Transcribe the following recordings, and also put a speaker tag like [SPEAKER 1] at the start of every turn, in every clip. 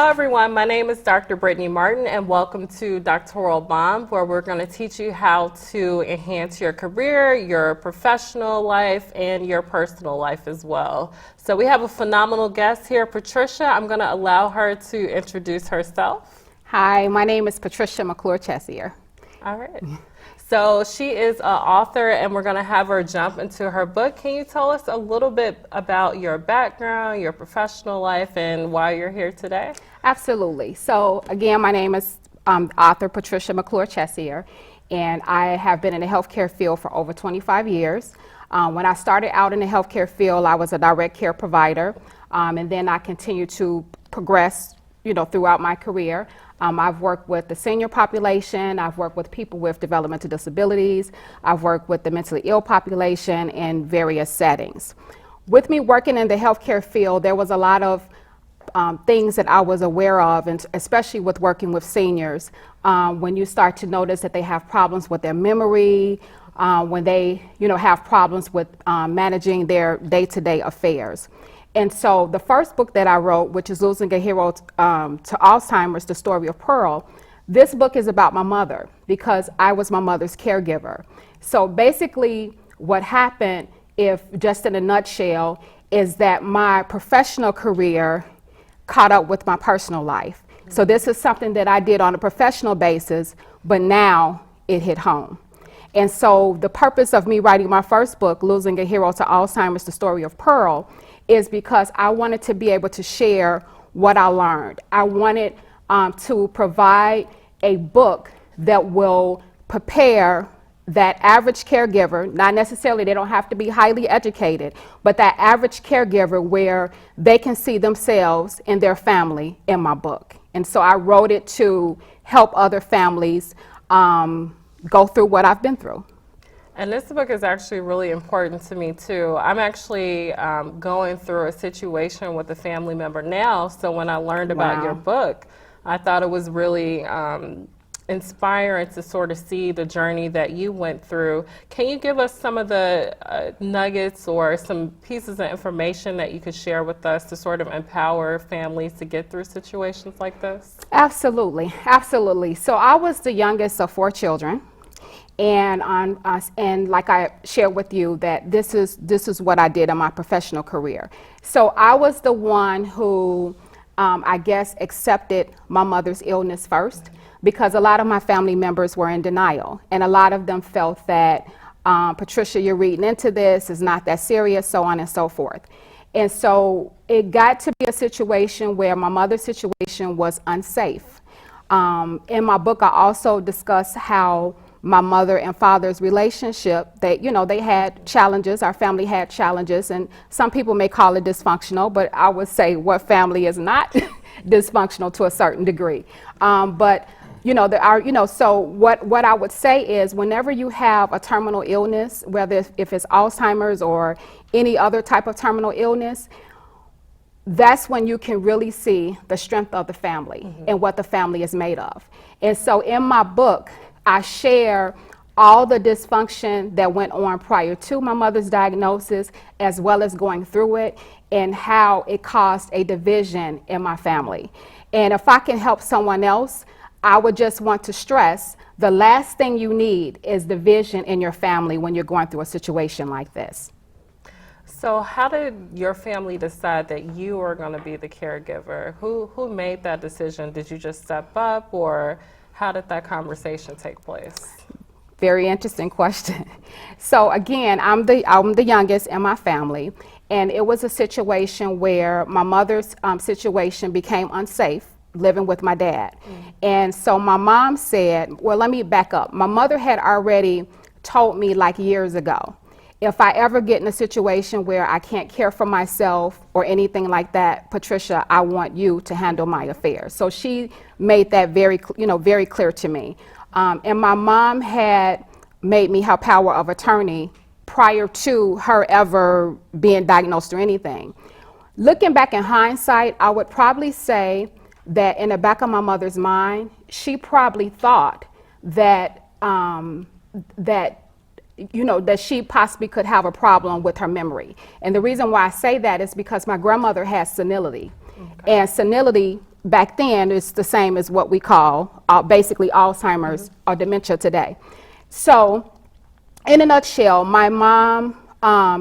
[SPEAKER 1] Hello everyone, my name is Dr. Brittne Martin and welcome to Doctoral Bomb, where we're going to teach you how to enhance your career, your professional life, and your personal life as well. So we have a phenomenal guest here, Patricia. I'm going to allow her to introduce herself.
[SPEAKER 2] Hi, my name is Patricia McClure-Chessier.
[SPEAKER 1] All right. So she is an author and we're going to have her jump into her book. Can you tell us a little bit about your background, your professional life, and why you're here today?
[SPEAKER 2] Absolutely. So again, my name is author Patricia McClure-Chessier, and I have been in the healthcare field for over 25 years. When I started out in the healthcare field, I was a direct care provider, and then I continued to progress, throughout my career. I've worked with the senior population, I've worked with people with developmental disabilities, I've worked with the mentally ill population in various settings. With me working in the healthcare field, there was a lot of things that I was aware of, and especially with working with seniors, when you start to notice that they have problems with their memory, when they have problems with managing their day-to-day affairs. And so the first book that I wrote, which is Losing a Hero to Alzheimer's, The Story of Pearl, this book is about my mother because I was my mother's caregiver. So basically what happened, if just in a nutshell, is that my professional career caught up with my personal life. So this is something that I did on a professional basis, but now it hit home. And so the purpose of me writing my first book, Losing a Hero to Alzheimer's, The Story of Pearl, is because I wanted to be able to share what I learned. I wanted to provide a book that will prepare that average caregiver, not necessarily, they don't have to be highly educated, but that average caregiver where they can see themselves and their family in my book. And so I wrote it to help other families go through what I've been through.
[SPEAKER 1] And this book is actually really important to me too. I'm actually going through a situation with a family member now, so when I learned about your book, I thought it was really inspiring to sort of see the journey that you went through. Can you give us some of the nuggets or some pieces of information that you could share with us to sort of empower families to get through situations like this?
[SPEAKER 2] Absolutely, absolutely. So I was the youngest of 4 children. And like I shared with you, that this is what I did in my professional career. So I was the one who, I guess, accepted my mother's illness first, because a lot of my family members were in denial, and a lot of them felt that, Patricia, you're reading into this, it's not that serious, so on and so forth. And so it got to be a situation where my mother's situation was unsafe. In my book, I also discuss how my mother and father's relationship, they had challenges, our family had challenges, and some people may call it dysfunctional, but I would say what family is not dysfunctional to a certain degree. But so what I would say is, whenever you have a terminal illness, whether if it's Alzheimer's or any other type of terminal illness, that's when you can really see the strength of the family and what the family is made of. And so in my book, I share all the dysfunction that went on prior to my mother's diagnosis, as well as going through it, and how it caused a division in my family. And if I can help someone else, I would just want to stress, the last thing you need is division in your family when you're going through a situation like this.
[SPEAKER 1] So how did your family decide that you were going to be the caregiver? Who made that decision? Did you just step up, or how did that conversation take place?
[SPEAKER 2] Very interesting question. So again, I'm the youngest in my family, and it was a situation where my mother's situation became unsafe, living with my dad. And so my mom said, well, let me back up. My mother had already told me, like, years ago, if I ever get in a situation where I can't care for myself or anything like that, Patricia, I want you to handle my affairs. So she made that very clear to me. And my mom had made me her power of attorney prior to her ever being diagnosed or anything. Looking back in hindsight, I would probably say that in the back of my mother's mind, she probably thought that that she possibly could have a problem with her memory. And the reason why I say that is because my grandmother had senility. And senility back then it's the same as what we call basically Alzheimer's or dementia today. So in a nutshell, my mom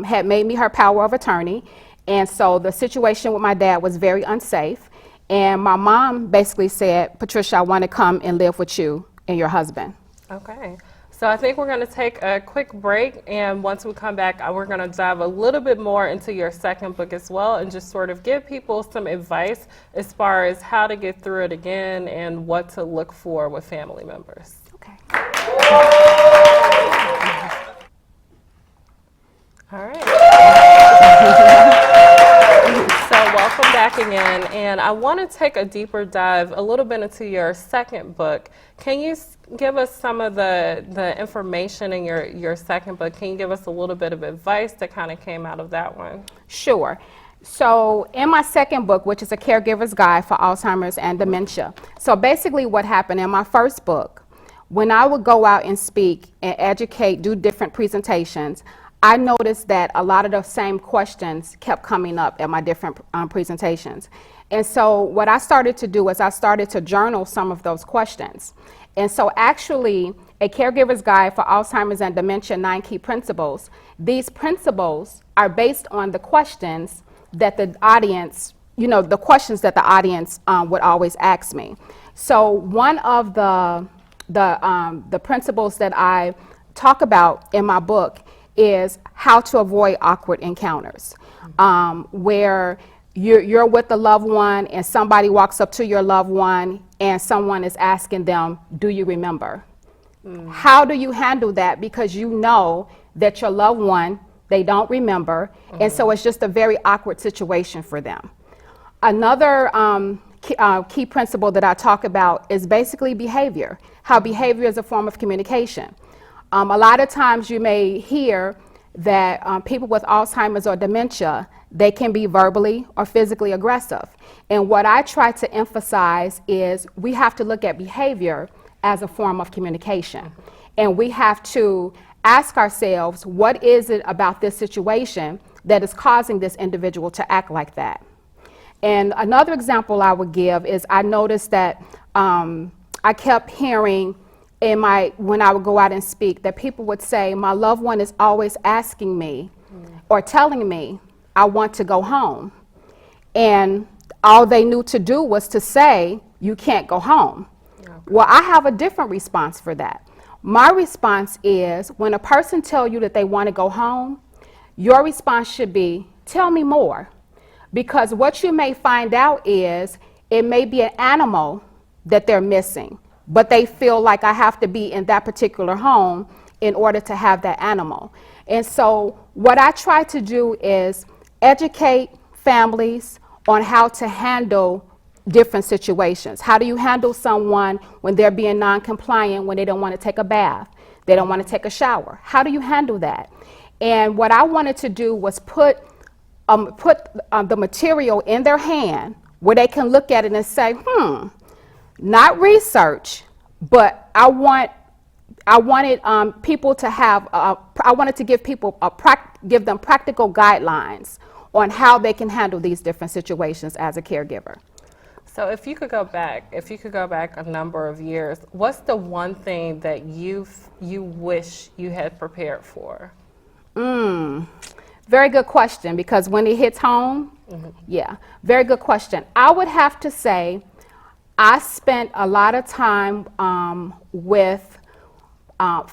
[SPEAKER 2] had made me her power of attorney, and so the situation with my dad was very unsafe, and my mom basically said, Patricia, I want to come and live with you and your husband.
[SPEAKER 1] Okay. So I think we're going to take a quick break, and once we come back, we're going to dive a little bit more into your second book as well, and just sort of give people some advice as far as how to get through it again and what to look for with family members.
[SPEAKER 2] Okay.
[SPEAKER 1] All right. So welcome back again, and I want to take a deeper dive a little bit into your second book. Can you give us some of the information in your second book? Can you give us a little bit of advice that kind of came out of that one?
[SPEAKER 2] Sure. So in my second book, which is a caregiver's guide for Alzheimer's and dementia, so basically what happened in my first book, when I would go out and speak and educate, do different presentations, I noticed that a lot of the same questions kept coming up at my different presentations. And so what I started to do is I started to journal some of those questions. And so actually, a caregiver's guide for Alzheimer's and dementia, 9 key principles, these principles are based on the questions that the audience, the questions that the audience would always ask me. So one of the principles that I talk about in my book is how to avoid awkward encounters, where you're with a loved one and somebody walks up to your loved one and someone is asking them, do you remember? How do you handle that? Because you know that your loved one, they don't remember, and so it's just a very awkward situation for them. Another key principle that I talk about is basically behavior, how behavior is a form of communication. A lot of times you may hear that people with Alzheimer's or dementia, they can be verbally or physically aggressive. And what I try to emphasize is we have to look at behavior as a form of communication. And we have to ask ourselves, what is it about this situation that is causing this individual to act like that? And another example I would give is I noticed that I kept hearing when I would go out and speak, that people would say, my loved one is always asking me or telling me, I want to go home. And all they knew to do was to say, you can't go home. Okay. Well, I have a different response for that. My response is, when a person tells you that they want to go home, your response should be, tell me more. Because what you may find out is, it may be an animal that they're missing, but they feel like I have to be in that particular home in order to have that animal. And so what I try to do is educate families on how to handle different situations. How do you handle someone when they're being non-compliant, when they don't want to take a bath, they don't want to take a shower? How do you handle that? And what I wanted to do was put the material in their hand where they can look at it and say, not research, but I wanted people to have, I wanted to give people give them practical guidelines on how they can handle these different situations as a caregiver.
[SPEAKER 1] So if you could go back a number of years, what's the one thing that you wish you had prepared for?
[SPEAKER 2] Very good question, because when it hits home, yeah, very good question. I would have to say I spent a lot of time with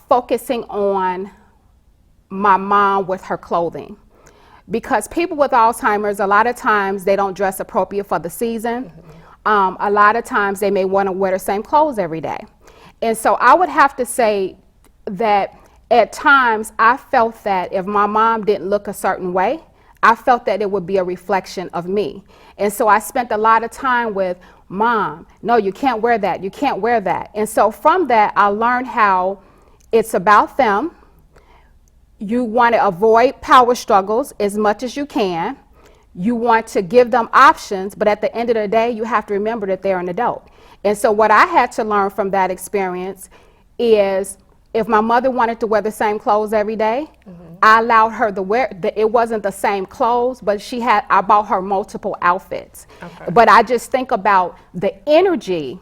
[SPEAKER 2] focusing on my mom with her clothing. Because people with Alzheimer's, a lot of times they don't dress appropriate for the season. A lot of times they may want to wear the same clothes every day. And so I would have to say that at times I felt that if my mom didn't look a certain way, I felt that it would be a reflection of me. And so I spent a lot of time with, Mom, no, you can't wear that, you can't wear that. And so from that, I learned how it's about them. You want to avoid power struggles as much as you can. You want to give them options, but at the end of the day, you have to remember that they're an adult. And so what I had to learn from that experience is If my mother wanted to wear the same clothes every day, I allowed her to wear, it wasn't the same clothes, but I bought her multiple outfits.
[SPEAKER 1] Okay.
[SPEAKER 2] But I just think about the energy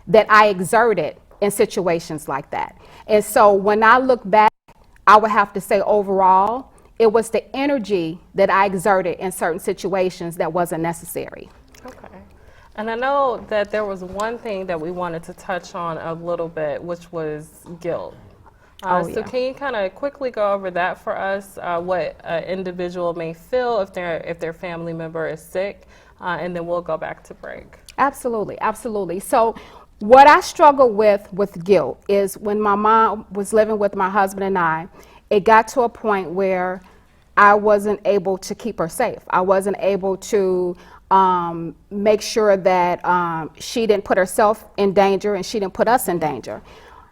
[SPEAKER 2] that I exerted in situations like that. And so when I look back, I would have to say overall, it was the energy that I exerted in certain situations that wasn't necessary.
[SPEAKER 1] Okay. And I know that there was one thing that we wanted to touch on a little bit, which was guilt. So can you kind of quickly go over that for us, what an individual may feel if their family member is sick, and then we'll go back to break.
[SPEAKER 2] Absolutely, absolutely. So what I struggle with guilt is when my mom was living with my husband and I, it got to a point where I wasn't able to keep her safe. I wasn't able to make sure that she didn't put herself in danger and she didn't put us in danger.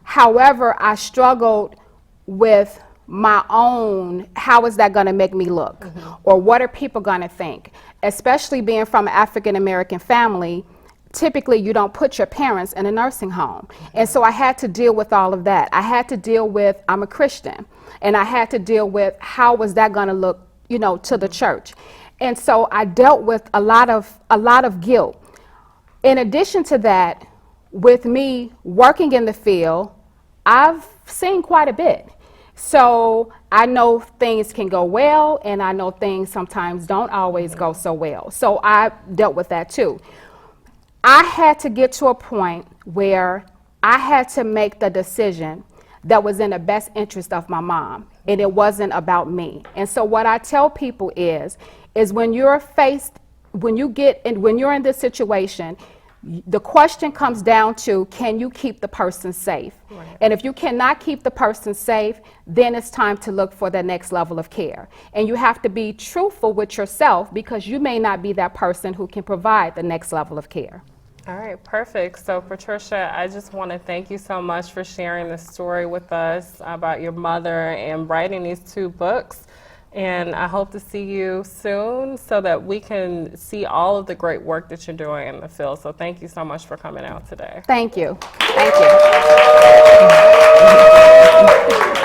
[SPEAKER 2] However, I struggled with my own, how is that going to make me look? Or what are people going to think? Especially being from an African American family, typically you don't put your parents in a nursing home. And so I had to deal with all of that. I had to deal with, I'm a Christian, and I had to deal with how was that going to look, you know, to the church. And so I dealt with a lot of guilt. In addition to that, with me working in the field, I've seen quite a bit. So I know things can go well, and I know things sometimes don't always go so well. So I dealt with that too. I had to get to a point where I had to make the decision that was in the best interest of my mom, and it wasn't about me. And so what I tell people is when you're in this situation, the question comes down to, can you keep the person safe? Right. And if you cannot keep the person safe, then it's time to look for the next level of care. And you have to be truthful with yourself, because you may not be that person who can provide the next level of care.
[SPEAKER 1] All right, perfect. So Patricia, I just want to thank you so much for sharing this story with us about your mother and writing these 2 books. And I hope to see you soon so that we can see all of the great work that you're doing in the field. So thank you so much for coming out today.
[SPEAKER 2] Thank you. Thank you.